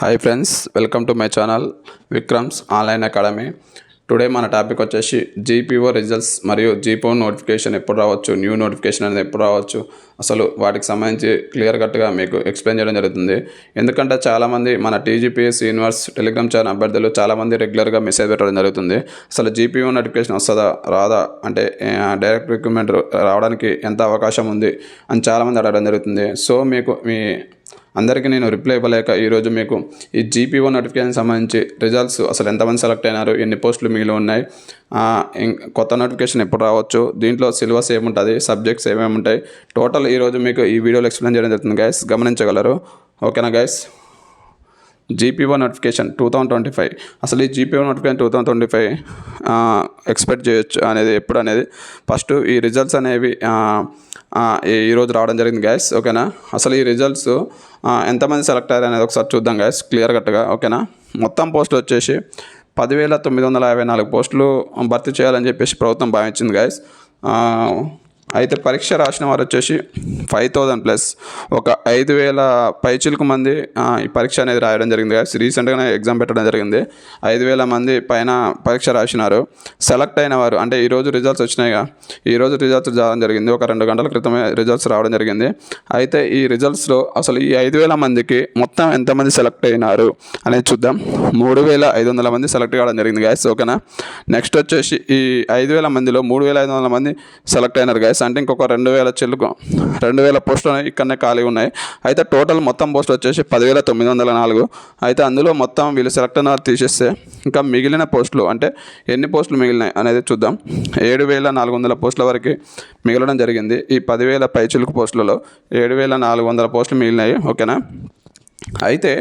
Hi friends, welcome to my channel Vikram's online academy. Today మన topic వచ్చేసి GPO results మరియు GPO notification ఎప్పుడు రావచ్చు, న్యూ నోటిఫికేషన్ అనేది ఎప్పుడు రావచ్చు, అసలు వాటికి సంబంధించి క్లియర్ కట్గా మీకు ఎక్స్ప్లెయిన్ చేయడం జరుగుతుంది. ఎందుకంటే చాలామంది మన టీజీపీఎస్ యూనివర్స్ టెలిగ్రామ్ ఛానల్ అభ్యర్థులు చాలామంది రెగ్యులర్గా మెసేజ్ పెట్టడం జరుగుతుంది. అసలు జీపీఓ నోటిఫికేషన్ వస్తుందా రాదా, అంటే డైరెక్ట్ రిక్రూట్మెంట్ రావడానికి ఎంత అవకాశం ఉంది అని చాలామంది అడగడం జరుగుతుంది. సో మీకు మీ అందరికీ నేను రిప్లై ఇవ్వలేక ఈరోజు మీకు ఈ జీపీఓ నోటిఫికేషన్ సంబంధించి రిజల్ట్స్, అసలు ఎంతమంది సెలెక్ట్ అయినారు, ఎన్ని పోస్టులు మిగిలి ఉన్నాయి, కొత్త నోటిఫికేషన్ ఎప్పుడు రావచ్చు, దీంట్లో సిలబస్ ఏముంటుంది, సబ్జెక్ట్స్ ఏమేమి ఉంటాయి, టోటల్ ఈరోజు మీకు ఈ వీడియోలో ఎక్స్ప్లెయిన్ చేయడం జరుగుతుంది గైస్. గమనించగలరు. ఓకేనా గైస్? జీపీఓ నోటిఫికేషన్ 2025, అసలు ఈ జీపీఓ నోటిఫికేషన్ 2025 ఎక్స్పెక్ట్ చేయొచ్చు అనేది ఎప్పుడు అనేది ఫస్ట్ ఈ రిజల్ట్స్ అనేవి ఈరోజు రావడం జరిగింది గైస్. ఓకేనా? అసలు ఈ రిజల్ట్స్ ఎంతమంది సెలెక్ట్ అయ్యారు అనేది ఒకసారి చూద్దాం గైస్ క్లియర్ కట్గా. ఓకేనా? మొత్తం పోస్టులు వచ్చేసి 10,954 పోస్టులు భర్తీ చేయాలని చెప్పేసి ప్రభుత్వం భావించింది గైస్. అయితే పరీక్ష రాసిన వారు వచ్చేసి 5,000+ ఒక 5,000 పైచిలకు మంది ఈ పరీక్ష అనేది రాయడం జరిగింది గైస్. రీసెంట్గానే ఎగ్జామ్ పెట్టడం జరిగింది. 5,000 మంది పైన పరీక్ష రాసినారు. సెలెక్ట్ అయిన వారు అంటే ఈరోజు రిజల్ట్స్ వచ్చినాయిగా, ఈరోజు రిజల్ట్స్ రావడం జరిగింది. ఒక 2 గంటల క్రితమే రిజల్ట్స్ రావడం జరిగింది. అయితే ఈ రిజల్ట్స్లో అసలు ఈ 5,000 మందికి మొత్తం ఎంతమంది సెలెక్ట్ అయినారు అనేది చూద్దాం. 3,500 మంది సెలెక్ట్ కావడం జరిగింది గైస్. ఓకేనా? నెక్స్ట్ వచ్చేసి ఈ 5,000 మందిలో 3,500 మంది సెలెక్ట్ అయినారు గైస్. అంటే ఇంకొక 2,000 పోస్టులు ఇక్కడనే ఖాళీ ఉన్నాయి. అయితే టోటల్ మొత్తం పోస్టులు వచ్చేసి 10,904. అయితే అందులో మొత్తం వీళ్ళు సెలెక్ట్ అయిన తీసేస్తే ఇంకా మిగిలిన పోస్టులు అంటే ఎన్ని పోస్టులు మిగిలినాయి అనేది చూద్దాం. 7,400 పోస్టుల వరకు మిగలడం జరిగింది. ఈ 10,000 పైచిలుకు పోస్టులలో 7,400 పోస్టులు మిగిలినాయి. ఓకేనా? అయితే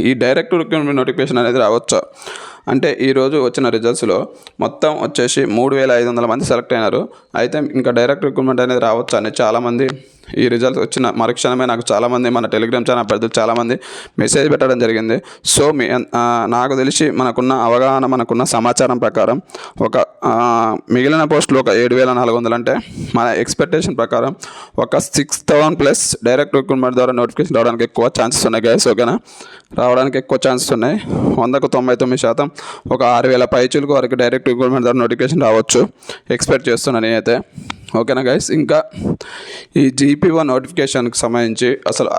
ఈ డైరెక్ట్ రిక్రూట్మెంట్ నోటిఫికేషన్ అనేది రావచ్చా అంటే ఈరోజు వచ్చిన రిజల్ట్స్లో మొత్తం వచ్చేసి 3,500 మంది సెలెక్ట్ అయినారు. అయితే ఇంకా డైరెక్ట్ రిక్రూట్మెంట్ అనేది రావచ్చు అని చాలామంది ఈ రిజల్ట్స్ వచ్చిన మరుక్షణమే నాకు చాలామంది మన టెలిగ్రామ్ ఛానల్ అభ్యర్థులు చాలామంది మెసేజ్ పెట్టడం జరిగింది. సో నాకు తెలిసి మనకున్న అవగాహన, మనకున్న సమాచారం ప్రకారం ఒక మిగిలిన పోస్టులు ఒక 7,400 అంటే మన ఎక్స్పెక్టేషన్ ప్రకారం ఒక 6,000+ డైరెక్ట్ రిక్రూట్మెంట్ ద్వారా నోటిఫికేషన్ రావడానికి ఎక్కువ ఛాన్సెస్ ఉన్నాయి గైస్. ఓకేనా? రావడానికి ఎక్కువ ఛాన్సెస్ ఉన్నాయి. 100కు 99% ఒక 6,000 పైచులకు వరకు డైరెక్ట్ రిక్రూట్మెంట్ ద్వారా నోటిఫికేషన్ రావచ్చు ఎక్స్పెక్ట్ చేస్తున్నాను నేనైతే. ఓకేనా గైస్? ఇంకా ఈ జీపీఓ నోటిఫికేషన్కి సంబంధించి అసలు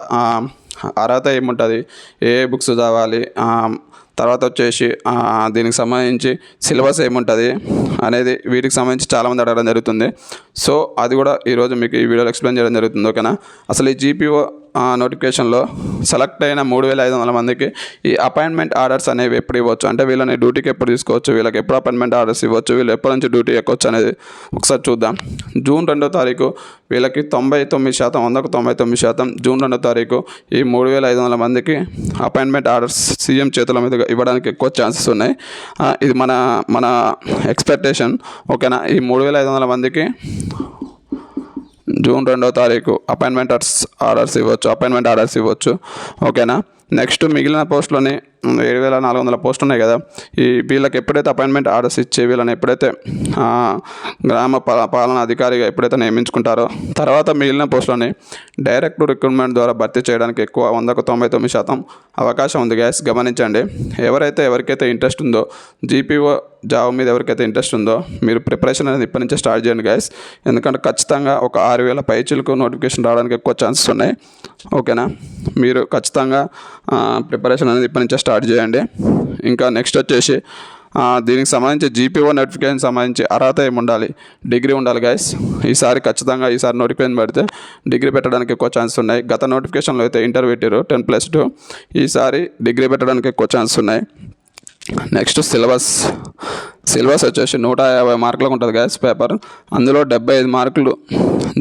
అర్హత ఏముంటుంది, ఏ బుక్స్ చదవాలి, తర్వాత వచ్చేసి దీనికి సంబంధించి సిలబస్ ఏముంటుంది అనేది వీటికి సంబంధించి చాలామంది అడగడం జరుగుతుంది. సో అది కూడా ఈరోజు మీకు ఈ వీడియోలో ఎక్స్ప్లెయిన్ చేయడం జరుగుతుంది. ఓకేనా? అసలు ఈ జీపీఓ నోటిఫికేషన్లో సెలెక్ట్ అయిన 3,500 మందికి ఈ అపాయింట్మెంట్ ఆర్డర్స్ అనేవి ఎప్పుడు ఇవ్వచ్చు, అంటే వీళ్ళని డ్యూటీకి ఎప్పుడు తీసుకోవచ్చు, వీళ్ళకి ఎప్పుడు అపాయింట్మెంట్ ఆర్డర్స్ ఇవ్వచ్చు, వీళ్ళు ఎప్పటి నుంచి డ్యూటీ ఎక్కొచ్చు అనేది ఒకసారి చూద్దాం. జూన్ 2వ తారీఖు వీళ్ళకి 99%, 100కు 99% జూన్ 2వ తారీఖు ఈ 3,500 మందికి అపాయింట్మెంట్ ఆర్డర్స్ సీఎం చేతుల మీద ఇవ్వడానికి ఎక్కువ ఛాన్సెస్ ఉన్నాయి. ఇది మన ఎక్స్పెక్టేషన్. ఓకేనా? ఈ 3,500 మందికి జూన్ 2వ తారీఖు అపాయింట్మెంట్ ఆర్డర్స్ ఇవ్వచ్చు. ఓకేనా? నెక్స్ట్ మిగిలిన పోస్టులని 7,400 పోస్టులు ఉన్నాయి కదా, ఈ వీళ్ళకి ఎప్పుడైతే అపాయింట్మెంట్ ఆర్డర్స్ ఇచ్చి వీళ్ళని ఎప్పుడైతే గ్రామ పాలనా అధికారిగా ఎప్పుడైతే నియమించుకుంటారో తర్వాత మిగిలిన పోస్టులని డైరెక్ట్ రిక్రూట్మెంట్ ద్వారా భర్తీ చేయడానికి ఎక్కువ 100కు 99% అవకాశం ఉంది గ్యాస్. గమనించండి. ఎవరికైతే ఇంట్రెస్ట్ ఉందో, జీపీఓ జాబ్ మీద ఎవరికైతే ఇంట్రెస్ట్ ఉందో మీరు ప్రిపరేషన్ అనేది ఇప్పటి నుంచే స్టార్ట్ చేయండి గ్యాస్. ఎందుకంటే ఖచ్చితంగా ఒక 6,000 పైచిలకు నోటిఫికేషన్ రావడానికి ఎక్కువ ఛాన్సెస్ ఉన్నాయి. ఓకేనా? మీరు ఖచ్చితంగా ప్రిపరేషన్ అనేది ఇప్పటి నుంచే స్టార్ట్ చేయండి. ఇంకా నెక్స్ట్ వచ్చేసి దీనికి సంబంధించి జీపీఓ నోటిఫికేషన్ సంబంధించి అర్హత ఏముండాలి, డిగ్రీ ఉండాలి గైస్. ఈసారి నోటిఫికేషన్ పెడితే డిగ్రీ పెట్టడానికి ఎక్కువ ఛాన్సెస్ ఉన్నాయి. గత నోటిఫికేషన్లో అయితే ఇంటర్ పెట్టారు 10+2, ఈసారి డిగ్రీ పెట్టడానికి ఎక్కువ ఛాన్సెస్ ఉన్నాయి. నెక్స్ట్ సిలబస్ వచ్చేసి 150 మార్కులకు ఉంటుంది గైస్ పేపర్. అందులో 75 మార్కులు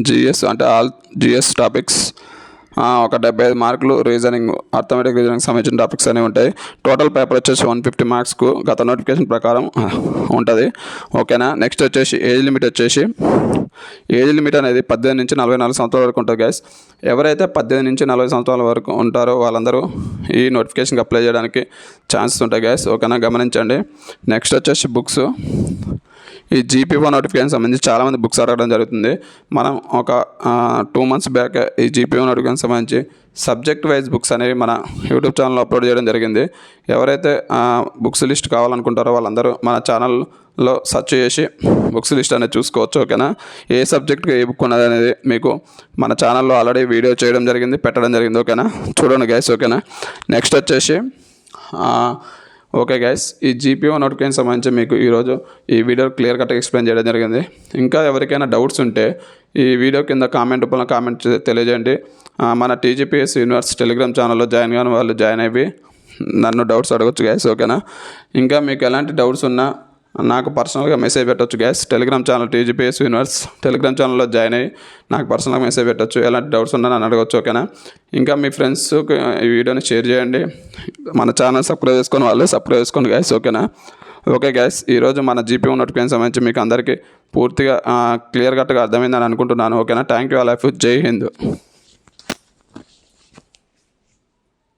జిఎస్ అంటే ఆల్ జిఎస్ టాపిక్స్, ఒక 75 మార్కులు రీజనింగ్, అర్థమెటిక్ రీజనింగ్ సంబంధించిన టాపిక్స్ అనేవి ఉంటాయి. టోటల్ పేపర్ వచ్చేసి 150 మార్క్స్కు గత నోటిఫికేషన్ ప్రకారం ఉంటుంది. ఓకేనా? నెక్స్ట్ వచ్చేసి ఏజ్ లిమిట్ అనేది 18 నుంచి 44 సంవత్సరాల వరకు ఉంటుంది గైస్. ఎవరైతే 18 నుంచి 40 సంవత్సరాల వరకు ఉంటారో వాళ్ళందరూ ఈ నోటిఫికేషన్కి అప్లై చేయడానికి ఛాన్సెస్ ఉంటాయి గైస్. ఓకేనా? గమనించండి. నెక్స్ట్ వచ్చేసి బుక్స్. ఈ జీపీఓ నోటిఫికేషన్ సంబంధించి చాలామంది బుక్స్ అడగడం జరుగుతుంది. మనం ఒక 2 months బ్యాక్ ఈ జీపీఓ నోటిఫికేషన్ సంబంధించి సబ్జెక్ట్ వైజ్ బుక్స్ అనేవి మన యూట్యూబ్ ఛానల్లో అప్లోడ్ చేయడం జరిగింది. ఎవరైతే బుక్స్ లిస్ట్ కావాలనుకుంటారో వాళ్ళందరూ మన ఛానల్లో సెర్చ్ చేసి బుక్స్ లిస్ట్ అనేది చూసుకోవచ్చు. ఓకేనా, ఏ సబ్జెక్ట్కి ఏ బుక్ ఉన్నది అనేది మీకు మన ఛానల్లో ఆల్రెడీ వీడియో చేయడం జరిగింది, పెట్టడం జరిగింది. ఓకేనా, చూడండి గైస్. ఓకేనా, నెక్స్ట్ వచ్చేసి ఓకే గైస్, ఈ జీపీఓ నోటిఫికేషన్ సంబంధించి మీకు ఈరోజు ఈ వీడియో క్లియర్ కట్గా ఎక్స్ప్లెయిన్ చేయడం జరిగింది. ఇంకా ఎవరికైనా డౌట్స్ ఉంటే ఈ వీడియో కింద కామెంట్ రూపంలో కామెంట్ తెలియజేయండి. మన టీజీపీఎస్ యూనివర్స్ టెలిగ్రామ్ ఛానల్లో జాయిన్ కాని వాళ్ళు జాయిన్ అయ్యి నన్ను డౌట్స్ అడగచ్చు గైస్. ఓకేనా, ఇంకా మీకు ఎలాంటి డౌట్స్ ఉన్నా నాకు పర్సనల్గా మెసేజ్ పెట్టవచ్చు guys. Telegram channel TGPS universe Telegram ఛానల్లో జాయిన్ అయ్యి నాకు పర్సనల్గా మెసేజ్ పెట్టవచ్చు. ఎలాంటి డౌట్స్ ఉన్నా నన్ను అడగచ్చు. ఓకేనా, ఇంకా మీ ఫ్రెండ్స్కి ఈ వీడియోని షేర్ చేయండి. మన ఛానల్ సబ్స్క్రైబ్ చేసుకొని వాళ్ళు సబ్స్క్రైబ్ చేసుకోండి గైస్. ఓకేనా, ఓకే గైస్, ఈరోజు మన జీపీఓ నోటిఫికేషన్ సంబంధించి మీకు అందరికీ పూర్తిగా క్లియర్ కట్గా అర్థమైందని అనుకుంటున్నాను. ఓకేనా, thank you all of you. జై హింద్.